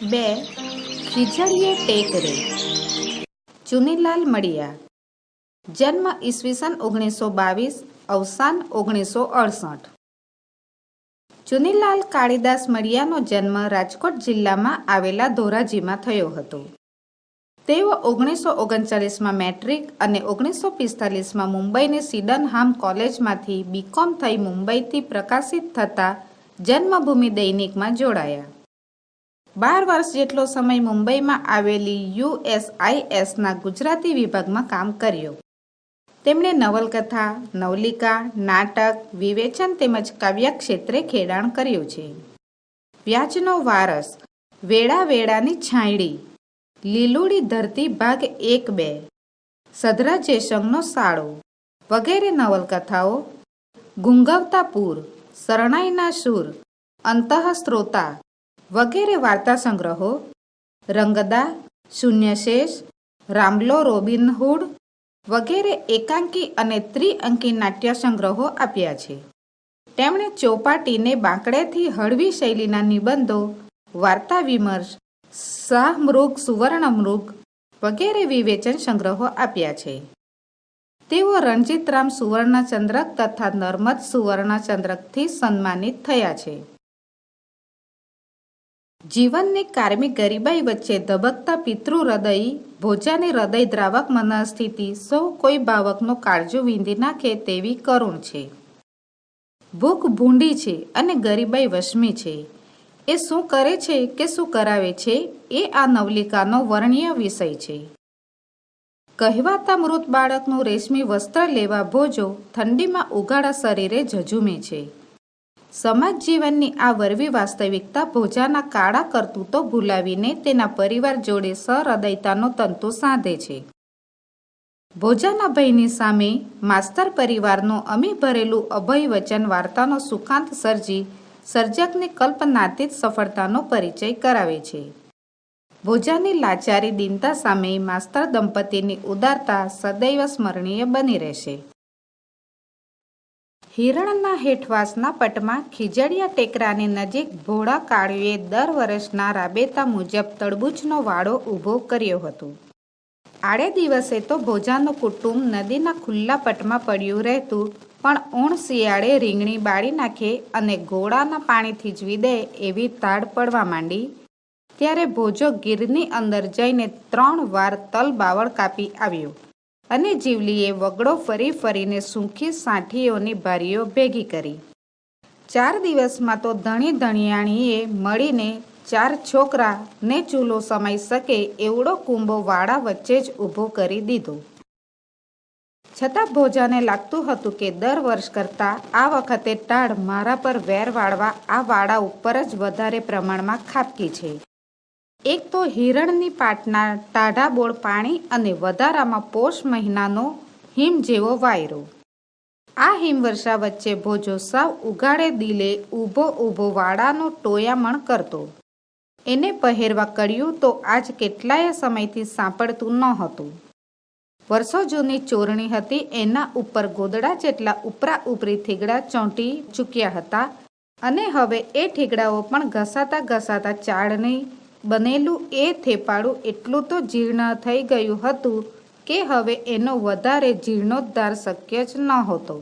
બે ખીજડીએ ટેક રે. ચુનીલાલ મડિયા. જન્મ ઈસવીસન 1922, અવસાન 1968. ચુનીલાલ કાળીદાસ મડિયાનો જન્મ રાજકોટ જિલ્લામાં આવેલા ધોરાજીમાં થયો હતો. તેઓ 1939માં મેટ્રિક અને 1945માં મુંબઈની સિડનહામ કોલેજમાંથી બીકોમ થઈ મુંબઈથી પ્રકાશિત થતા જન્મભૂમિ દૈનિકમાં જોડાયા. 12 વર્ષ જેટલો સમય મુંબઈમાં આવેલી USISના ગુજરાતી વિભાગમાં કામ કર્યું. તેમણે નવલકથા, નવલિકા, નાટક, વિવેચન તેમજ કાવ્ય ક્ષેત્રે ખેડાણ કર્યું છે. વ્યાજનો વારસ, વેળા વેળાની છાંયડી, લીલુડી ધરતી ભાગ 1-2, સધરા જયસંગનો સાળો વગેરે નવલકથાઓ, ગુંગવતા પૂર, શરણાઈના શૂર, અંતઃસ્ત્રોતા વગેરે વાર્તા સંગ્રહો, રંગદા, શૂન્યશેષ, રામલો રોબિનહૂડ વગેરે એકાંકી અને ત્રિઅંકી નાટ્ય સંગ્રહો આપ્યા છે. તેમણે ચોપાટીને બાંકડેથી હળવી શૈલીના નિબંધો, વાર્તા વિમર્શ, શાહમૃગ સુવર્ણમૃગ વગેરે વિવેચન સંગ્રહો આપ્યા છે. તેઓ રણજીતરામ સુવર્ણચંદ્રક તથા નર્મદ સુવર્ણચંદ્રકથી સન્માનિત થયા છે. જીવનની કારમી ગરીબાઈ વચ્ચે ધબકતા પિતૃહૃદયી ભોજાની હૃદયદ્રાવક મનઃસ્થિતિ સૌ કોઈ ભાવકનો કાળજો વીંધી નાખે તેવી કરુણ છે. ભૂખ ભૂંડી છે અને ગરીબાઈ વશમી છે. એ શું કરે છે કે શું કરાવે છે એ આ નવલિકાનો વર્ણ્ય વિષય છે. કહેવાતા મૃત બાળકનું રેશમી વસ્ત્ર લેવા ભોજો ઠંડીમાં ઉઘાડા શરીરે ઝઝૂમે છે. સમાજ જીવનની આ વરવી વાસ્તવિકતા ભોજાના કાળા કરતૂતો ભૂલાવીને તેના પરિવાર જોડે સહૃદયતાનો તંતુ સાધે છે. ભોજાના ભયની સામે માસ્તર પરિવારનું અમી ભરેલું અભય વચન વાર્તાનો સુખાંત સર્જી સર્જકની કલ્પનાતીત સફળતાનો પરિચય કરાવે છે. ભોજાની લાચારી દીનતા સામે માસ્તર દંપતીની ઉદારતા સદૈવ સ્મરણીય બની રહેશે. હિરણના હેઠવાસના પટમાં ખીજડીયા ટેકરાની નજીક ભોળા કાળીએ દર વર્ષના રાબેતા મુજબ તડબૂચનો વાડો ઊભો કર્યો હતો. આડે દિવસે તો ભોજાનું કુટુંબ નદીના ખુલ્લા પટમાં પડ્યું રહેતું, પણ ઊણ શિયાળે રીંગણી બાળી નાખે અને ગોળાના પાણીથી જ વિદે એવી તાડ પડવા માંડી ત્યારે ભોજો ગીરની અંદર જઈને 3 વાર તલ બાવળ કાપી આવ્યો અને જીવલીએ વગડો ફરી ફરીને સૂંખી સાંઠીઓની બારીઓ ભેગી કરી. 4 દિવસમાં તો ધણી ધણિયાણીએ મળીને 4 છોકરાને ચૂલો સમાઈ શકે એવડો કુંભો વાડા વચ્ચે જ ઊભો કરી દીધો. છતાં ભોજાને લાગતું હતું કે દર વર્ષ કરતાં આ વખતે ટાઢ મારા પર વેર વાળવા આ વાડા ઉપર જ વધારે પ્રમાણમાં ખાબકી છે. એક તો હિરણની પાટના ટાઢાબોળ પાણી અને વધારામાં પોષ મહિનાનો હિમ જેવો વાયરો. આ હિમવર્ષા વચ્ચે ભોજો સાવ ઉઘાડે દિલે ઊભો વાડાનો ટોયામણ કરતો. એને પહેરવા કળિયું તો આજ કેટલાય સમયથી સાંપડતું નહોતું. વર્ષો જૂની ચોરણી હતી, એના ઉપર ગોદડા જેટલા ઉપરા ઉપરી થીગડા ચોંટી ચૂક્યા હતા અને હવે એ થીગડાઓ પણ ઘસાતા ચાળની બનેલું એ થેપાડું એટલું તો જીર્ણ થઈ ગયું હતું કે હવે એનો વધારે જીર્ણોદ્ધાર શક્ય જ નહોતો.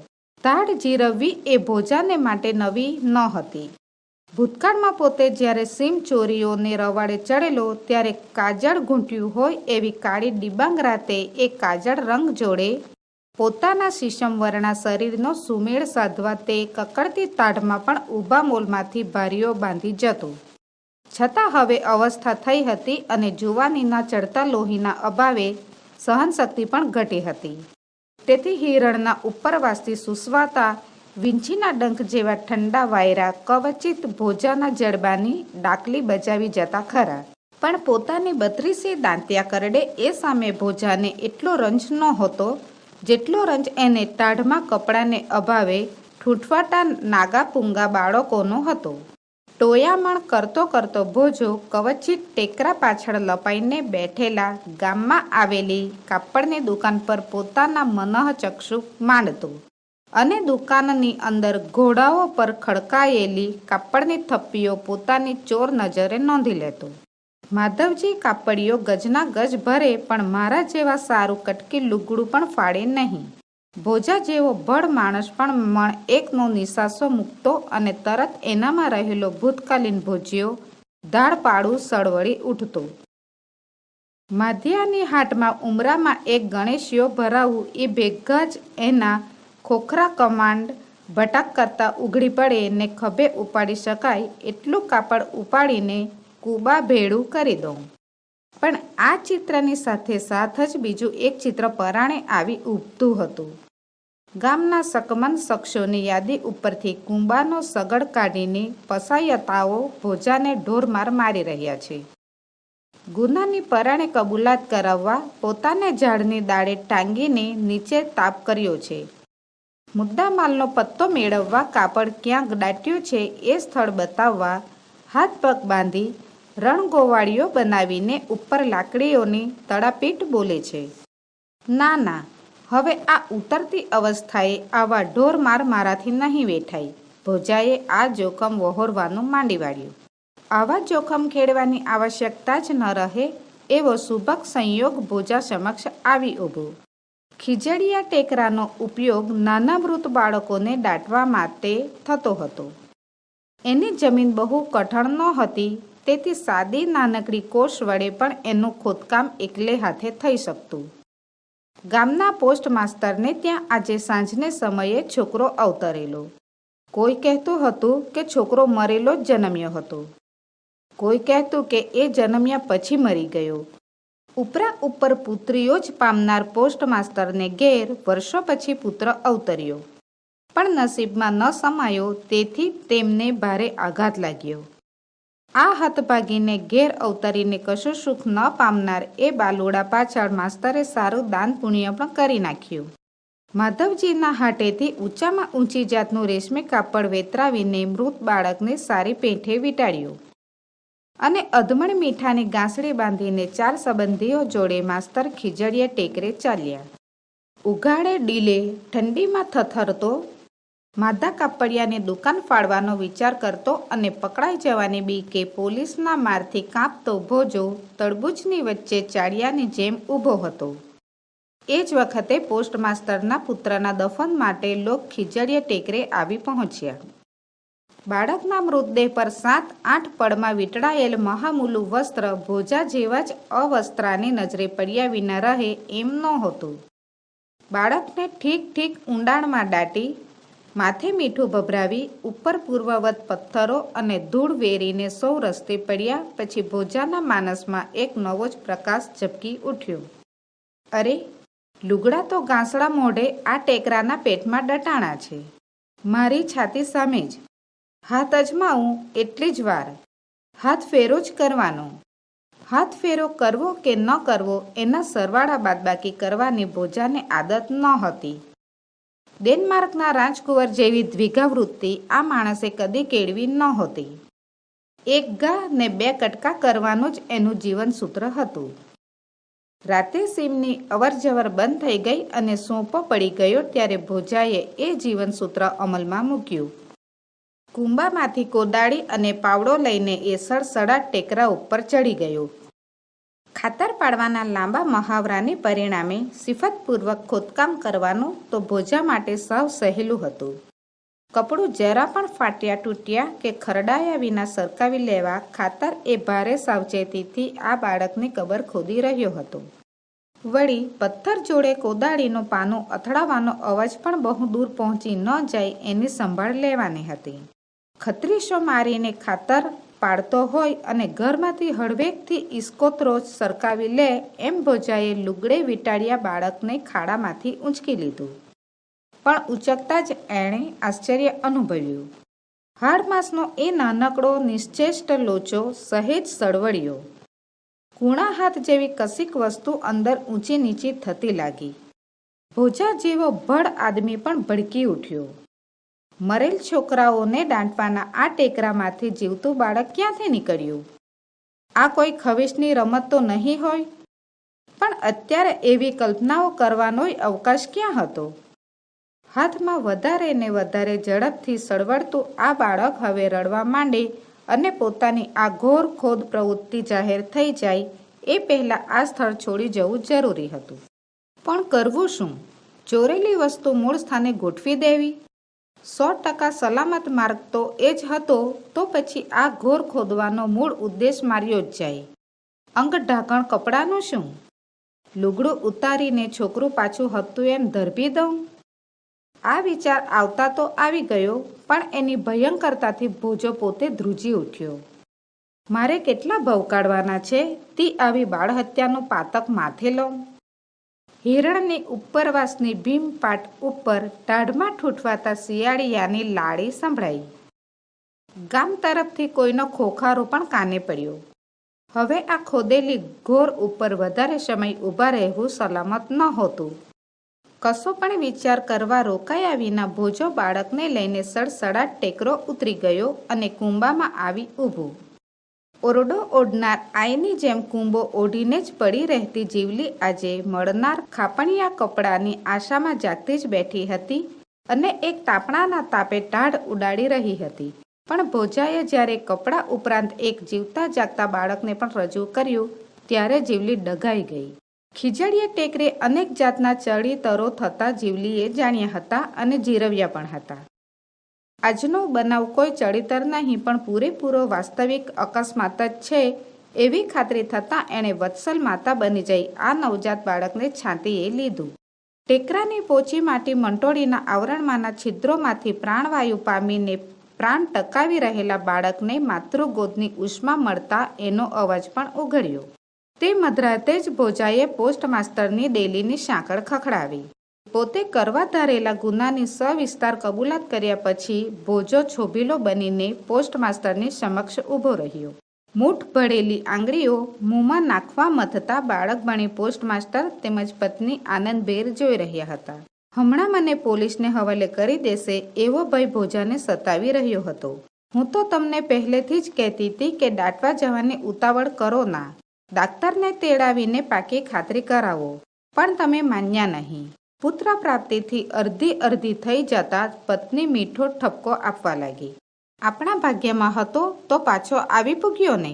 તાડ જીરવવી એ ભોજાને માટે નવી નહોતી. ભૂતકાળમાં પોતે જ્યારે સીમ ચોરીઓને રવાડે ચડેલો ત્યારે કાજળ ઘૂંટ્યું હોય એવી કાળી ડિબાંગ રાતે એ કાજળ રંગ જોડે પોતાના શીશમવર્ણા શરીરનો સુમેળ સાધવા તે કકડતી તાઢમાં પણ ઊભા મોલમાંથી બારીઓ બાંધી જતો. છતાં હવે અવસ્થા થઈ હતી અને જુવાનીના ચડતા લોહીના અભાવે સહનશક્તિ પણ ઘટી હતી. તેથી હિરણના ઉપરવાસથી સુસવાતા વીંછીના ડંખ જેવા ઠંડા વાયરા કવચિત ભોજાના જડબાની ડાકલી બજાવી જતા ખરા, પણ પોતાની 32 દાંતિયા કરડે એ સામે ભોજાને એટલો રંજ નહોતો જેટલો રંજ એને ટાઢમાં કપડાને અભાવે ઠૂઠવાટા નાગા પૂંગા બાળકોનો હતો. ટોયામણ કરતો ભોજો કવચિત ટેકરા પાછળ લપાઈને બેઠેલા ગામમાં આવેલી કાપડની દુકાન પર પોતાના મનઃચક્ષુ માંડતો અને દુકાનની અંદર ઘોડાઓ પર ખડકાયેલી કાપડની થપ્પીઓ પોતાની ચોર નજરે નોંધી લેતો. માધવજી કાપડિયો ગજના ગજ ભરે પણ મારા જેવા સારું કટકી લુગડું પણ ફાડે નહીં. ભોજા જેવો ભળ માણસ પણ મણ એકનો નિશાસો મૂકતો અને તરત એનામાં રહેલો ભૂતકાલીન ભોજ્યો ધાડપાડું સળવળી ઉઠતો. માધ્યાની હાટમાં ઉમરામાં એક ગણેશિયો ભરાવું એ ભેગા જ એના ખોખરા કમાંડ ભટાક કરતા ઉઘડી પડે ને ખભે ઉપાડી શકાય એટલું કાપડ ઉપાડીને કૂબા ભેળું કરી દઉં. પણ આ ચિત્રની સાથે સાથ જ બીજું એક ચિત્ર પરાણે આવી ઊભતું હતું. ગામના શકમન શખ્સોની યાદી ઉપરથી કુંબાનો સગડ કાઢીને પસાયતાઓ ભોજાને ઢોરમાર મારી રહ્યા છે. ગુનાની પરાણે કબૂલાત કરાવવા પોતાને ઝાડની દાળે ટાંગીને નીચે તાપ કર્યો છે. મુદ્દામાલનો પત્તો મેળવવા કાપડ ક્યાં દાટ્યો છે એ સ્થળ બતાવવા હાથ પગ બાંધી રણગોવાળીઓ બનાવીને ઉપર લાકડીઓની તડાપીટ બોલે છે. ના ના, હવે આ ઉતરતી અવસ્થાએ આવા ઢોરમાર મારાથી નહીં વેઠાય. ભોજાએ આ જોખમ વહોરવાનું માંડી વાળ્યું. આવા જોખમ ખેડવાની આવશ્યકતા જ ન રહે એવો સુભગ સંયોગ ભોજા સમક્ષ આવી ઊભો. ખીજડીયા ટેકરાનો ઉપયોગ નાના મૃત બાળકોને દાટવા માટે થતો હતો. એની જમીન બહુ કઠણ નહોતી, તેથી સાદી નાનકડી કોષ વડે પણ એનું ખોદકામ એકલે હાથે થઈ શકતું. ગામના પોસ્ટ માસ્તરને ત્યાં આજે સાંજને સમયે છોકરો અવતરેલો. કોઈ કહેતું હતું કે છોકરો મરેલો જ જન્મ્યો હતો. કોઈ કહેતું કે એ જન્મ્યા પછી મરી ગયો. ઉપરા ઉપર પુત્રીઓ જ પામનાર પોસ્ટ માસ્તરને ઘેર વર્ષો પછી પુત્ર અવતર્યો. પણ નસીબમાં ન સમાયો, તેથી તેમને ભારે આઘાત લાગ્યો. આ હતભાગીને ઘેર અવતરીને કશું સુખ ન પામનાર એ બાલુડા પાછળ માસ્તરે સારું દાન પુણ્ય પણ કરી નાખ્યું. માધવજીના હાટેથી ઊંચામાં ઊંચી જાતનું રેશમી કાપડ વેતરાવીને મૃત બાળકને સારી પેઠે વીંટાળ્યું અને અધમણ મીઠાની ગાંસડી બાંધીને 4 સંબંધીઓ જોડે માસ્તર ખીજડીયા ટેકરે ચાલ્યા. ઉઘાડે ડીલે ઠંડીમાં થથરતો માધા કાપડિયાની દુકાન ફાળવાનો વિચાર કરતો અને પકડાઈ જવાની બીકે પોલીસના મારથી કાંપતો ભોજો તડબૂચની વચ્ચે ચાળિયાની જેમ ઊભો હતો. એ જ વખતે પોસ્ટ માસ્તરના પુત્રના દફન માટે લોક ખીજડીયા ટેકરે આવી પહોંચ્યા. બાળકના મૃતદેહ પર 7-8 પડમાં વીંટળાયેલ મહામૂલું વસ્ત્ર ભોજા જેવા જ અવસ્ત્રાની નજરે પડ્યા વિના રહે એમ નહોતું. બાળકને ઠીક ઊંડાણમાં દાટી માથે મીઠું ભભરાવી ઉપર પૂર્વવત પથ્થરો અને ધૂળ વેરીને સૌ રસ્તે પડ્યા પછી ભોજાના માનસમાં એક નવો જ પ્રકાશ ઝબકી ઉઠ્યો. અરે, લુગડા તો ગાંસડા મોઢે આ ટેકરાના પેટમાં દટાણા છે. મારી છાતી સામે જ. હાથ અજમાવું એટલી જ વાર. હાથ ફેરો જ કરવાનો. હાથ ફેરો કરવો કે ન કરવો એના સરવાળા બાદબાકી કરવાની ભોજાને આદત ન હતી. ડેનમાર્કના રાજકુંવર જેવી દ્વિગાવૃત્તિ આ માણસે કદી કેળવી નહોતી. 1 ઘા ને 2 કટકા કરવાનું જ એનું જીવનસૂત્ર હતું. રાતે સીમની અવરજવર બંધ થઈ ગઈ અને સોંપો પડી ગયો ત્યારે ભોજાએ એ જીવનસૂત્ર અમલમાં મૂક્યું. કુંબામાંથી કોદાળી અને પાવડો લઈને એ સડસડાટ ટેકરા ઉપર ચડી ગયો. ખાતર પાડવાના લાંબા મહાવરાને પરિણામે સિફતપૂર્વક ખોદકામ કરવાનું તો ભોજા માટે સાવ સહેલું હતું. કપડું જરા પણ ફાટ્યા તૂટ્યા કે ખરડાયા વિના સરકાવી લેવા ખાતર એ ભારે સાવચેતીથી આ બાળકની કબર ખોદી રહ્યો હતો. વળી પથ્થર જોડે કોદાળીનું પાનું અથડાવાનો અવાજ પણ બહુ દૂર પહોંચી ન જાય એની સંભાળ લેવાની હતી. ખત્રીસો મારીને ખાતર પાડતો હોય અને ઘરમાંથી હળવેકથી ઇસ્કોતરો સરકાવી લે એમ ભોજાએ લુગડે વીંટાળ્યા બાળકને ખાડામાંથી ઊંચકી લીધું. પણ ઉચકતા જ એણે આશ્ચર્ય અનુભવ્યું. હાડમાંસનો એ નાનકડો નિશ્ચેષ્ટ લોચો સહેજ સળવળ્યો. કૂણા હાથ જેવી કશીક વસ્તુ અંદર ઊંચી નીચી થતી લાગી. ભોજા જેવો ભડ આદમી પણ ભડકી ઉઠ્યો. મરેલ છોકરાઓને દાંટવાના આ ટેકરામાંથી જીવતું બાળક ક્યાંથી નીકળ્યું? આ કોઈ ખવીશની રમત તો નહીં હોય? પણ અત્યારે એવી કલ્પનાઓ કરવાનોય અવકાશ ક્યાં હતો? હાથમાં વધારે ને વધારે ઝડપથી સળવળતું આ બાળક હવે રડવા માંડે અને પોતાની આ ઘોર ખોદ પ્રવૃત્તિ જાહેર થઈ જાય એ પહેલાં આ સ્થળ છોડી જવું જરૂરી હતું. પણ કરવું શું? ચોરેલી વસ્તુ મૂળ સ્થાને ગોઠવી દેવી? 100% સલામત માર્ગ તો એ જ હતો. તો પછી આ ઘોર ખોદવાનો મૂળ ઉદ્દેશ માર્યો જ જાય. અંગ ઢાંકણ કપડાનું શું? લુગડું ઉતારીને છોકરું પાછું હતું એમ ધરબી દઉં? આ વિચાર આવતા તો આવી ગયો, પણ એની ભયંકરતાથી ભોજો પોતે ધ્રુજી ઉઠ્યો. મારે કેટલા ભવ કાઢવાના છે તી આવી બાળહત્યાનું પાતક માથે લઉં? હિરણની ઉપરવાસની ભીમપાટ ઉપર ટાઢમાં ઠૂઠવાતા શિયાળિયાની લાળી સંભળાઈ. ગામ તરફથી કોઈનો ખોખારો પણ કાને પડ્યો. હવે આ ખોદેલી ઘોર ઉપર વધારે સમય ઊભા રહેવું સલામત નહોતું. કશો પણ વિચાર કરવા રોકાયા વિના ભોજો બાળકને લઈને સડસડાટ ટેકરો ઉતરી ગયો અને કુંબામાં આવી ઊભું. ઓરડો ઓઢનાર આઈની જેમ કુંબો ઓઢીને જ પડી રહેતી જીવલી આજે મળનાર ખાપણિયા કપડાની આશામાં જાગતી જ બેઠી હતી અને એક તાપણાના તાપે ટાઢ ઉડાડી રહી હતી. પણ ભોજાએ જ્યારે કપડાં ઉપરાંત એક જીવતા જાગતા બાળકને પણ રજૂ કર્યું ત્યારે જીવલી ડઘાઈ ગઈ. ખીજડીયા ટેકરે અનેક જાતના ચડિતરો થતા જીવલીએ જાણ્યા હતા અને જીરવ્યા પણ હતા. આજનો બનાવ કોઈ ચડિતર નહીં પણ પૂરેપૂરો વાસ્તવિક અકસ્માત જ છે એવી ખાતરી થતાં એણે વત્સલ માતા બની જઈ આ નવજાત બાળકને છાતીએ લીધું. ટેકરાની પોચી માટી મંટોળીના આવરણમાંના છિદ્રોમાંથી પ્રાણવાયુ પામીને પ્રાણ ટકાવી રહેલા બાળકને માતૃગોદની ઉષ્મા મળતા એનો અવાજ પણ ઉઘડ્યો. તે મધરાતે જ ભોજાએ પોસ્ટ માસ્ટરની ડેલીની સાંકળ ખખડાવી. પોતે કરવા ધારેલા ગુનાની સવિસ્તાર કબૂલાત કર્યા પછી ભોજો છોભીલો બનીને પોસ્ટ માસ્ટરની સમક્ષ ઊભો રહ્યો. મૂઠ ભળેલી આંગળીઓ મોંમાં નાખવા મથતા બાળક બની પોસ્ટ માસ્ટર તેમજ પત્ની આનંદભેર જોઈ રહ્યા હતા. હમણાં મને પોલીસને હવાલે કરી દેશે એવો ભય ભોજાને સતાવી રહ્યો હતો. હું તો તમને પહેલેથી જ કહેતી હતી કે દાટવા જવાની ઉતાવળ કરો ના. ડાક્ટરને તેડાવીને પાકી ખાતરી કરાવો, પણ તમે માન્યા નહીં. પુત્ર પ્રાપ્તિથી અડધી થઈ જતા પત્ની મીઠો ઠપકો આપવા લાગી. આપણા ભાગ્યમાં હતો તો પાછો આવી પૂગ્યો ને,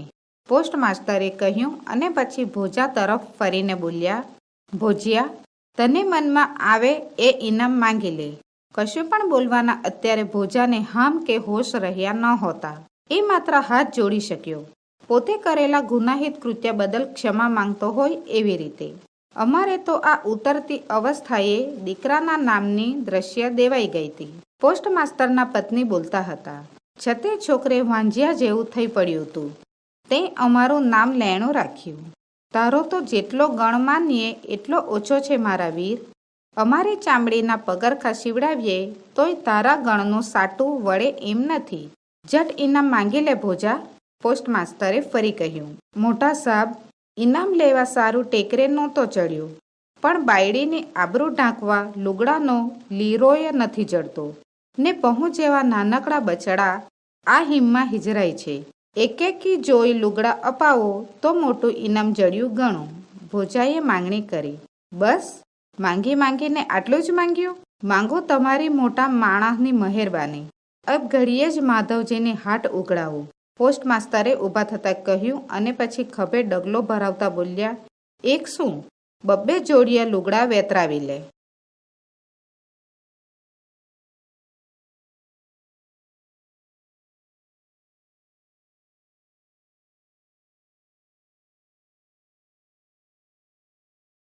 પોસ્ટ માસ્ટરે કહ્યું અને પછી ભોજા તરફ ફરીને બોલ્યા, ભોજિયા, તને મનમાં આવે એ ઇનામ માંગી લે. કશું પણ બોલવાના અત્યારે ભોજાને હામ કે હોશ રહ્યા નહોતા. એ માત્ર હાથ જોડી શક્યો, પોતે કરેલા ગુનાહિત કૃત્ય બદલ ક્ષમા માંગતો હોય એવી રીતે. અમારે તો આ ઉતરતી અવસ્થાએ દીકરાના નામની દ્રશ્ય દેવાઈ ગઈ હતી. પોસ્ટ માસ્ટરના પત્ની બોલતા હતા. છતે છોકરે વાંજિયા જેવું થઈ પડ્યું હતું. તે અમારું નામ લેણું રાખ્યું. તારો તો જેટલો ગણ માનીએ એટલો ઓછો છે મારા વીર. અમારી ચામડીના પગરખા સીવડાવીએ તોય તારા ગણનું સાટું વળે એમ નથી. જટ ઇનામ માંગી લે ભોજા, પોસ્ટ માસ્ટરે ફરી કહ્યું. મોટા સાહેબ, ઇનામ લેવા સારું ટેકરે નહોતો ચડ્યો, પણ બાયડીની આબરૂ ઢાંકવા લુગડાનો લીરોય નથી જડતો ને પહુ જેવા નાનકડા બચડા આ હિમમાં હિજરાય છે. એકેકી જોઈ લુગડા અપાવો તો મોટું ઇનામ જડ્યું ગણો. ભોજાએ માંગણી કરી. બસ માંગીને આટલું જ માંગ્યું? માંગો તમારી મોટા માણસની મહેરબાની. અબ ઘડીએ જ માધવજીની હાટ ઉગડાવો, પોસ્ટ માસ્ટરે ઊભા થતાં કહ્યું અને પછી ખભે ડગલો ભરાવતા બોલ્યા. એક શું, 2 જોડિયા લુગડા વેતરાવી લે.